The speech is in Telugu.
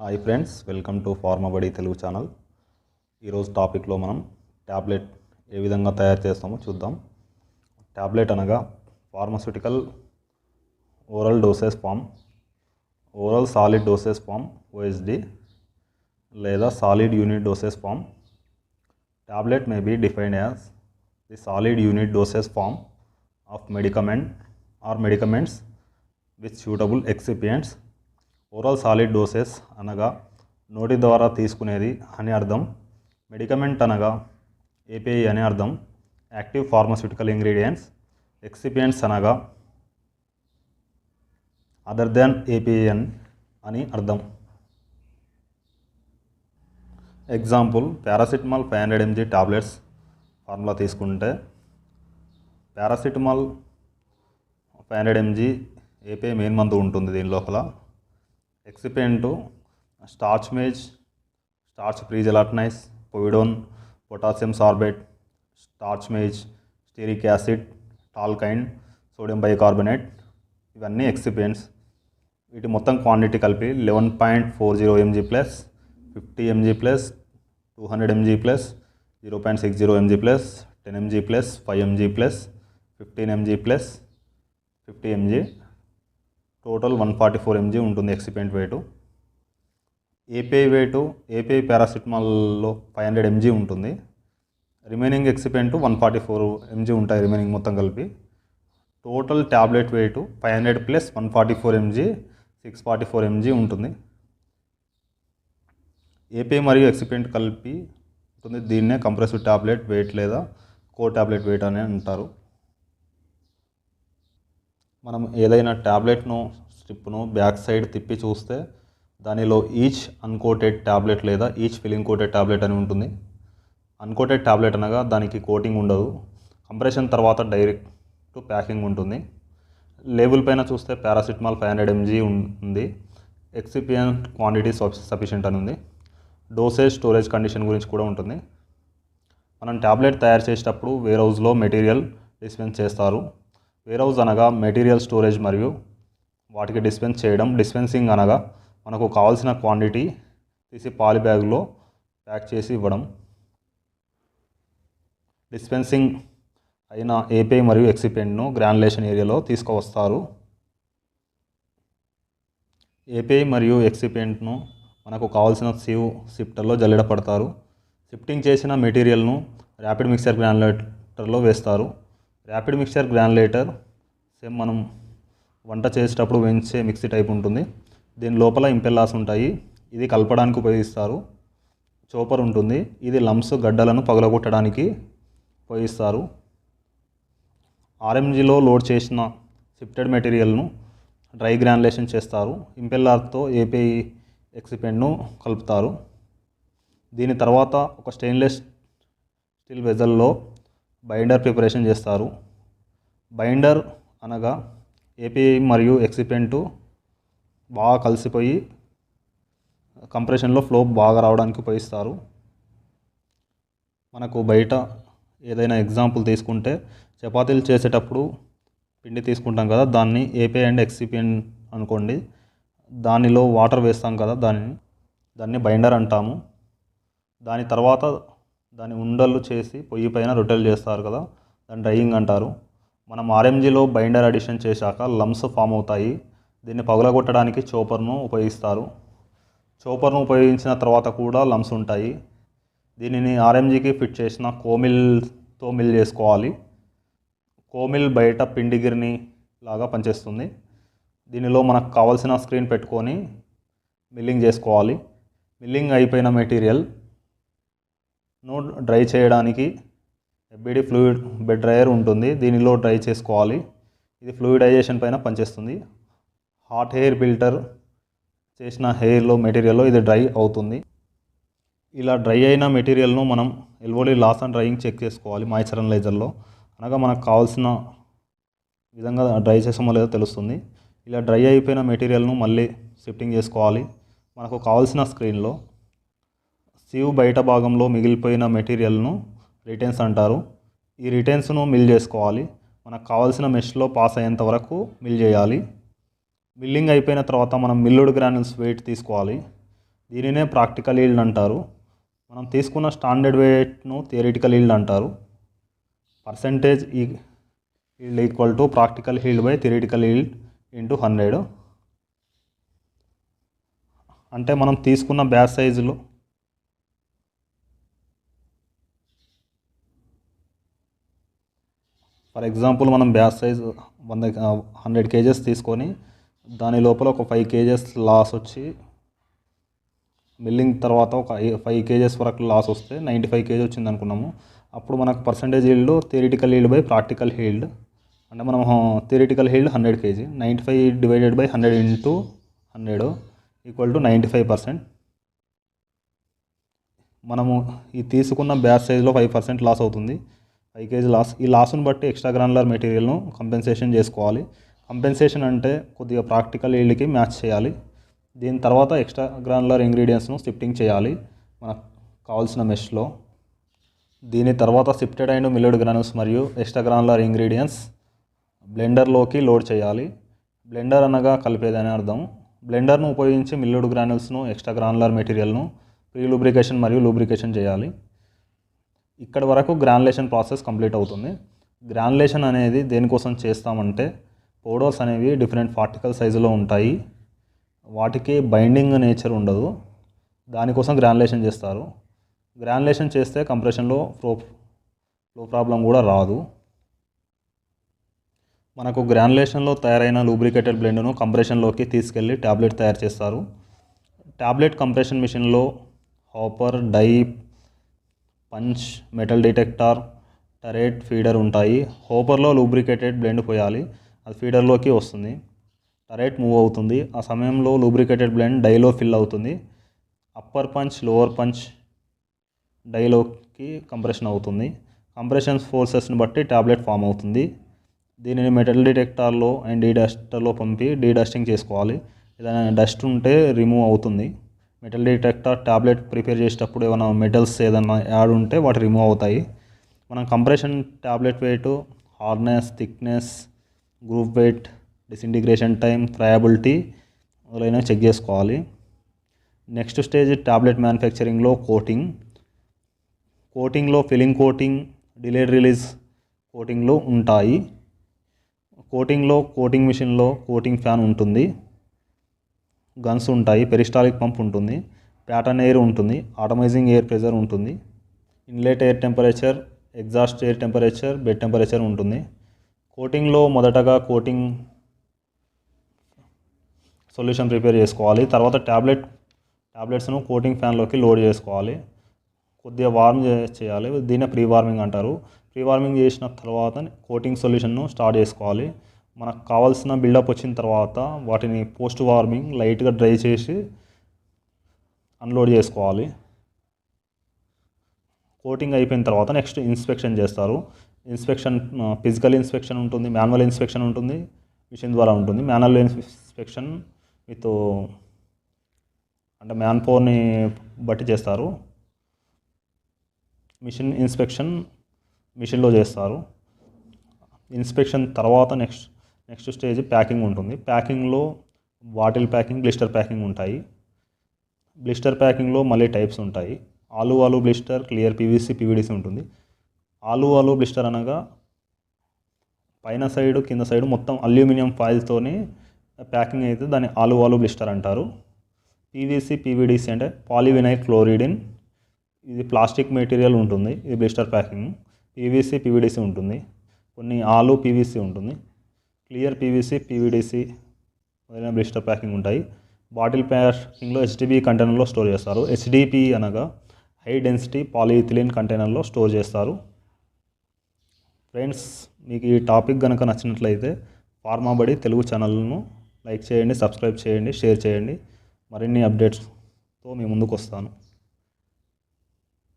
Hi friends, welcome to Pharmabadi Telugu channel. ఈరోజు టాపిక్లో మనం ట్యాబ్లెట్ ఏ విధంగా తయారు చేస్తామో చూద్దాం. ట్యాబ్లెట్ అనగా pharmaceutical oral dosage form, oral solid dosage form OSD లేదా solid unit dosage form. Tablet may be defined as the solid unit dosage form of medicament or medicaments with suitable excipients. Oral solid doses అనగా నోటి ద్వారా తీసుకునేది అని అర్థం. మెడికమెంట్ అనగా ఏపీఐ అని అర్థం, యాక్టివ్ ఫార్మస్యూటికల్ ఇంగ్రీడియంట్స్. ఎక్సిపియంట్స్ అనగా అదర్ దాన్ ఏపీఐ అని అర్థం. Example, paracetamol 500 mg tablets formula తీసుకుంటే పారాసిటమాల్ 500 mg ఏపీఐ మెయిన్ మందు ఉంటుంది దీని లోపల. Excipient starch maize, starch pregelatinise, povidone, potassium sorbate, starch maize, stearic acid, టాల్కైన్, సోడియం బైకార్బోనేట్, ఇవన్నీ ఎక్సిపియంట్స్. వీటి మొత్తం క్వాంటిటీ కలిపి 11.40 mg plus 50 mg plus 200 mg plus 0.60 mg plus 10 mg plus 5 mg plus 15 mg plus 50 mg, total 144 mg ఉంటుంది excipient weight. API weight, API పారాసిటమాల్లో 500 mg ఉంటుంది. రిమైనింగ్ ఎక్సిపియంట్ 144 mg ఉంటాయి రిమైనింగ్ మొత్తం కలిపి. Total tablet weight 500 plus 144 mg 644 mg ఉంటుంది. ఏపీఐ మరియు ఎక్సిపియంట్ కలిపి ఉంటుంది. దీన్నే కంప్రెసివ్ ట్యాబ్లెట్ వెయిట్ లేదా కో ట్యాబ్లెట్ వెయిట్ అని అంటారు. మనం ఏదైనా ట్యాబ్లెట్ను స్ట్రిప్ను బ్యాక్ సైడ్ తిప్పి చూస్తే దానిలో ఈచ్ అన్కోటెడ్ ట్యాబ్లెట్ లేదా ఈచ్ ఫిలింగ్ కోటెడ్ ట్యాబ్లెట్ అని ఉంటుంది. అన్కోటెడ్ ట్యాబ్లెట్ అనగా దానికి కోటింగ్ ఉండదు, కంప్రెషన్ తర్వాత డైరెక్ట్ ప్యాకింగ్ ఉంటుంది. లేబుల్ పైన చూస్తే పారాసిటమాల్ 500 mg ఉంది, ఎక్సిపియంట్ క్వాంటిటీ సఫిషియెంట్ అని ఉంది. డోసేజ్, స్టోరేజ్ కండిషన్ గురించి కూడా ఉంటుంది. మనం ట్యాబ్లెట్ తయారు చేసేటప్పుడు వేర్ హౌస్లో మెటీరియల్ డిస్పెన్స్ చేస్తారు. వేర్ హౌస్ అనగా మెటీరియల్ స్టోరేజ్ మరియు వాటికి డిస్పెన్స్ చేయడం. డిస్పెన్సింగ్ అనగా మనకు కావాల్సిన క్వాంటిటీ తీసి పాలి బ్యాగ్లో ప్యాక్ చేసి ఇవ్వడం. డిస్పెన్సింగ్ అయిన ఏపీఐ మరియు ఎక్సిపియంట్ను గ్రాన్యులేషన్ ఏరియాలో తీసుకువస్తారు. ఏపీఐ మరియు ఎక్సిపియంట్ను మనకు కావాల్సిన సిఫ్టర్లో జల్లెడపడతారు. షిఫ్టింగ్ చేసిన మెటీరియల్ను ర్యాపిడ్ మిక్సర్ గ్రాన్యులేటర్లో వేస్తారు. ర్యాపిడ్ మిక్సర్ గ్రాన్యులేటర్ సేమ్ మనం వంట చేసేటప్పుడు వేయించే మిక్సీ టైప్ ఉంటుంది. దీని లోపల ఇంపెల్లాస్ ఉంటాయి, ఇది కలపడానికి ఉపయోగిస్తారు. చోపర్ ఉంటుంది, ఇది లంప్స్, గడ్డలను పగలగొట్టడానికి ఉపయోగిస్తారు. ఆర్ఎంజీలో లోడ్ చేసిన షిఫ్టెడ్ మెటీరియల్ను డ్రై గ్రాన్యులేషన్ చేస్తారు. ఇంపెల్లార్తో ఏపీఐ ఎక్సిపియంట్ను కలుపుతారు. దీని తర్వాత ఒక స్టెయిన్లెస్ స్టీల్ వెజల్లో బైండర్ ప్రిపరేషన్ చేస్తారు. బైండర్ అనగా ఏపీఐ మరియు ఎక్సిపియంట్ బాగా కలిసిపోయి కంప్రెషన్లో ఫ్లో బాగా రావడానికి ఉపయోగిస్తారు. మనకు బయట ఏదైనా ఎగ్జాంపుల్ తీసుకుంటే చపాతీలు చేసేటప్పుడు పిండి తీసుకుంటాం కదా, దాన్ని ఏపీఐ అండ్ ఎక్సిపియంట్ అనుకోండి. దానిలో వాటర్ వేస్తాం కదా, దాన్ని బైండర్ అంటాము. దాని తర్వాత దాని ఉండలు చేసి పొయ్యి పైన రొట్టెలు చేస్తారు కదా, దాన్ని డ్రైయింగ్ అంటారు. మనం ఆర్ఎంజీలో బైండర్ అడిషన్ చేశాక లంప్స్ ఫామ్ అవుతాయి. దీన్ని పగలగొట్టడానికి చోపర్ను ఉపయోగిస్తారు. చోపర్ను ఉపయోగించిన తర్వాత కూడా లంప్స్ ఉంటాయి. దీనిని ఆర్ఎంజీకి ఫిట్ చేసిన కోమిల్తో మిల్ చేసుకోవాలి. కోమిల్ బయట పిండి గిర్ని లాగా పనిచేస్తుంది. దీనిలో మనకు కావాల్సిన స్క్రీన్ పెట్టుకొని మిల్లింగ్ చేసుకోవాలి. మిల్లింగ్ అయిపోయిన మెటీరియల్ను డ్రై చేయడానికి ఎఫ్బిడి ఫ్లూయిడ్ బెడ్ డ్రైయర్ ఉంటుంది, దీనిలో డ్రై చేసుకోవాలి. ఇది ఫ్లూయిడైజేషన్ పైన పనిచేస్తుంది. హాట్ హెయిర్ ఫిల్టర్ చేసిన హెయిర్లో మెటీరియల్లో ఇది డ్రై అవుతుంది. ఇలా డ్రై అయిన మెటీరియల్ను మనం ఎల్వోలీ లాస్ అండ్ డ్రైయింగ్ చెక్ చేసుకోవాలి మాయిశ్చర్ అనలైజర్లో. అనగా మనకు కావాల్సిన విధంగా డ్రై చేసామో లేదో తెలుస్తుంది. ఇలా డ్రై అయిపోయిన మెటీరియల్ను మళ్ళీ షిఫ్టింగ్ చేసుకోవాలి. మనకు కావాల్సిన స్క్రీన్లో సీవ్ బయట భాగంలో మిగిలిపోయిన మెటీరియల్ను రిటైన్స్ అంటారు. ఈ రిటైన్స్ను మిల్ చేసుకోవాలి. మనకు కావాల్సిన మెష్లో పాస్ అయ్యేంత వరకు మిల్ చేయాలి. మిల్లింగ్ అయిపోయిన తర్వాత మనం మిల్లుడ్ గ్రాన్యుల్స్ వెయిట్ తీసుకోవాలి. దీనినే ప్రాక్టికల్ ఈల్డ్ అంటారు. మనం తీసుకున్న స్టాండర్డ్ వెయిట్ను థియరిటికల్ ఈల్డ్ అంటారు. Percentage yield equal to practical yield by theoretical yield into 100. అంటే మనం తీసుకున్న బ్యాచ్ సైజులో ఫర్ ఎగ్జాంపుల్ మనం బ్యాచ్ సైజ్ 100 kgs తీసుకొని దాని లోపల ఒక 5 kgs లాస్ వచ్చి మిల్లింగ్ తర్వాత ఒక 5 kgs వరకు లాస్ వస్తే 95 kg వచ్చింది అనుకున్నాము. అప్పుడు మనకు percentage yield theoretical yield by practical yield అంటే మనం theoretical yield 100 kg 95 divided by 100 into 100 equal to 95%. మనము ఈ తీసుకున్న బ్యాచ్ సైజ్లో 5% లాస్ అవుతుంది, 5 kg లాస్. ఈ లాస్ను బట్టి ఎక్స్ట్రా గ్రానులర్ మెటీరియల్ను కంపెన్సేషన్ చేసుకోవాలి. కంపెన్సేషన్ అంటే కొద్దిగా ప్రాక్టికల్ ఈల్డ్కి మ్యాచ్ చేయాలి. దీని తర్వాత ఎక్స్ట్రా గ్రానులర్ ఇంగ్రీడియంట్స్ను షిఫ్టింగ్ చేయాలి మనకు కావాల్సిన మెష్లో. దీని తర్వాత సిఫ్టెడ్ అండ్ మిల్లెడ్ గ్రానుల్స్ మరియు ఎక్స్ట్రా గ్రానులర్ ఇంగ్రీడియంట్స్ బ్లెండర్లోకి లోడ్ చేయాలి. బ్లెండర్ అనగా కలిపేదని అర్థం. బ్లెండర్ను ఉపయోగించి మిల్లెడ్ గ్రానుల్స్ను ఎక్స్ట్రా గ్రానులర్ మెటీరియల్ను ప్రీ లూబ్రికేషన్ మరియు లూబ్రికేషన్ చేయాలి. ఇక్కడ వరకు గ్రానులేషన్ ప్రాసెస్ కంప్లీట్ అవుతుంది. గ్రానులేషన్ అనేది దేనికోసం చేస్తామంటే పౌడర్స్ అనేవి డిఫరెంట్ పార్టికల్ సైజులో ఉంటాయి, వాటికి బైండింగ్ నేచర్ ఉండదు, దానికోసం గ్రానులేషన్ చేస్తారు. గ్రానులేషన్ చేస్తే కంప్రెషన్లో ఫ్లో ప్రాబ్లం కూడా రాదు. మనకు గ్రానులేషన్లో తయారైన లూబ్రికేటెడ్ బ్లెండ్ను కంప్రెషన్లోకి తీసుకెళ్ళి ట్యాబ్లెట్ తయారు చేస్తారు. ట్యాబ్లెట్ కంప్రెషన్ మిషన్లో hopper, die, punch, metal detector, turret, feeder ఉంటాయి. హాపర్లో లూబ్రికేటెడ్ బ్లెండ్ పోయాలి, అది ఫీడర్లోకి వస్తుంది. టరేట్ మూవ్ అవుతుంది, ఆ సమయంలో లూబ్రికేటెడ్ బ్లెండ్ డైలో ఫిల్ అవుతుంది. అప్పర్ పంచ్, లోవర్ పంచ్ డైలోకి కంప్రెషన్ అవుతుంది. కంప్రెషన్ ఫోర్సెస్ని బట్టి ట్యాబ్లెట్ ఫామ్ అవుతుంది. దీనిని మెటల్ డిటెక్టర్లో అండ్ డస్టర్లో పంపి డస్టింగ్ చేసుకోవాలి. ఏదైనా డస్ట్ ఉంటే రిమూవ్ అవుతుంది. మెటల్ డిటెక్టర్ ట్యాబ్లెట్ ప్రిపేర్ చేసేటప్పుడు ఏమైనా మెటల్స్ ఏదైనా యాడ్ ఉంటే వాటి రిమూవ్ అవుతాయి. మనం compression tablet weight, hardness, thickness, group weight, disintegration time, friability మొదలైనవి చెక్ చేసుకోవాలి. నెక్స్ట్ స్టేజ్ ట్యాబ్లెట్ మ్యానుఫ్యాక్చరింగ్లో కోటింగ్లో ఫిల్లింగ్ కోటింగ్, డిలేడ్ రిలీజ్ కోటింగ్లు ఉంటాయి. కోటింగ్ మిషన్లో కోటింగ్ ఫ్యాన్ ఉంటుంది, గన్స్ ఉంటాయి, పెరిస్టాలిక్ పంప్ ఉంటుంది, ప్యాటర్న్ ఎయిర్ ఉంటుంది, ఆటమైజింగ్ ఎయిర్ ప్రెజర్ ఉంటుంది, inlet air temperature, exhaust air temperature, bed temperature ఉంటుంది. కోటింగ్లో మొదటగా కోటింగ్ సొల్యూషన్ ప్రిపేర్ చేసుకోవాలి. తర్వాత ట్యాబ్లెట్స్ను కోటింగ్ ఫ్యాన్లోకి లోడ్ చేసుకోవాలి, కొద్దిగా వార్మ్ చేయాలి. దీన్ని ప్రీ వార్మింగ్ అంటారు. ప్రీ వార్మింగ్ చేసిన తర్వాత కోటింగ్ సొల్యూషన్ను స్టార్ట్ చేసుకోవాలి. మనకు కావాల్సిన బిల్డప్ వచ్చిన తర్వాత వాటిని పోస్ట్ వార్మింగ్ లైట్గా డ్రై చేసి అన్లోడ్ చేసుకోవాలి. కోటింగ్ అయిపోయిన తర్వాత నెక్స్ట్ ఇన్స్పెక్షన్ చేస్తారు. ఫిజికల్ ఇన్స్పెక్షన్ ఉంటుంది, మాన్యువల్ ఇన్స్పెక్షన్ ఉంటుంది, మిషన్ ద్వారా ఉంటుంది. మాన్యువల్ ఇన్స్పెక్షన్ విత్ అంటే మ్యాన్ పవర్ని బట్టి చేస్తారు. మిషన్ ఇన్స్పెక్షన్ మిషన్లో చేస్తారు. ఇన్స్పెక్షన్ తర్వాత నెక్స్ట్ స్టేజ్ ప్యాకింగ్ ఉంటుంది. ప్యాకింగ్లో బాటిల్ ప్యాకింగ్, బ్లిస్టర్ ప్యాకింగ్ ఉంటాయి. బ్లిస్టర్ ప్యాకింగ్లో మళ్ళీ టైప్స్ ఉంటాయి. ఆలు బ్లిస్టర్, క్లియర్ పీవీసీ, పీవీడీసీ ఉంటుంది. ఆలు బ్లిస్టర్ అనగా పైన సైడు కింద సైడు మొత్తం అల్యూమినియం ఫాయిల్తోని ప్యాకింగ్ అయితే దాన్ని ఆలు బ్లిస్టర్ అంటారు. పీవీసీ, పీవీడీసీ అంటే పాలివినైల్ క్లోరిడిన్, ఇది ప్లాస్టిక్ మెటీరియల్ ఉంటుంది, ఇది బ్లిస్టర్ ప్యాకింగ్. పీవీసీ, పీవీడీసీ ఉంటుంది, కొన్ని ఆలు పీవీసీ ఉంటుంది. క్లియర్ పీవీసీ, పీవీడీసీ మొదలైన బ్లిస్టర్ ప్యాకింగ్ ఉంటాయి. బాటిల్ ప్యాకింగ్లో హెచ్డిపి కంటైనర్లో స్టోర్ చేస్తారు. హెచ్డిపి అనగా హై డెన్సిటీ పాలిఇథిలిన్ కంటైనర్లో స్టోర్ చేస్తారు. ఫ్రెండ్స్, మీకు ఈ టాపిక్ కనుక నచ్చినట్లయితే ఫార్మా బడి తెలుగు ఛానల్ను లైక్ చేయండి, సబ్స్క్రైబ్ చేయండి, షేర్ చేయండి. మరిన్ని అప్డేట్స్తో మీ ముందుకు వస్తాను.